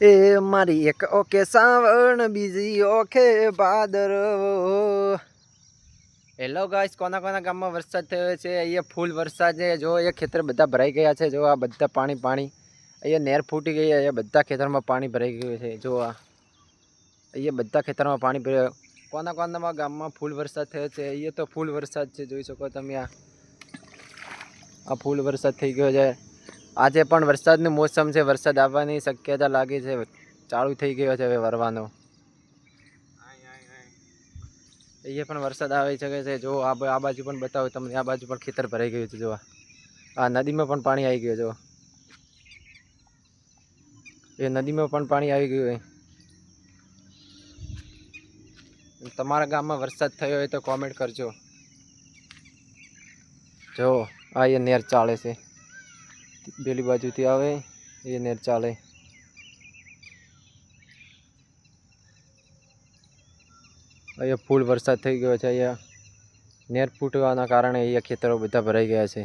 એ મારી એક ઓકે સાવણ બીજી ઓકે ભાદરવો। હેલો ગાઈસ, કોના કોના ગામમાં વરસાદ થયો છે? અહીંયા ફૂલ વરસાદ છે। જો એ ખેતર બધા ભરાઈ ગયા છે। જો આ બધા પાણી અહીંયા નેર ફૂટી ગઈ। અહીંયા બધા ખેતરમાં પાણી ભરાઈ ગયું છે। જો અહીંયા બધા ખેતરમાં પાણી ભરાયું। કોના કોના ગામમાં ફૂલ વરસાદ થયો છે? અહીંયા તો ફૂલ વરસાદ છે, જોઈ શકો તમે। આ ફૂલ વરસાદ થઈ ગયો છે। આજે પણ વરસાદની મોસમ છે, વરસાદ આવવાની શક્યતા લાગે છે। ચાલુ થઈ ગયો છે હવે વરવાનો। અહીંયા પણ વરસાદ આવી શકે છે। જો આ બાજુ પણ બતાવો તમને, આ બાજુ પણ ખેતર ભરાઈ ગયું છે। જો આ નદીમાં પણ પાણી આવી ગયું। જો એ નદીમાં પણ પાણી આવી ગયું। તમારા ગામમાં વરસાદ થયો હોય તો કોમેન્ટ કરજો। જો આ એ નેર ચાલે છે, પેલી બાજુથી આવે એ નેર ચાલે। અહીંયા ફૂલ વરસાદ થઈ ગયો છે। અહીંયા નેર ફૂટવાના કારણે અહીંયા ખેતરો બધા ભરાઈ ગયા છે।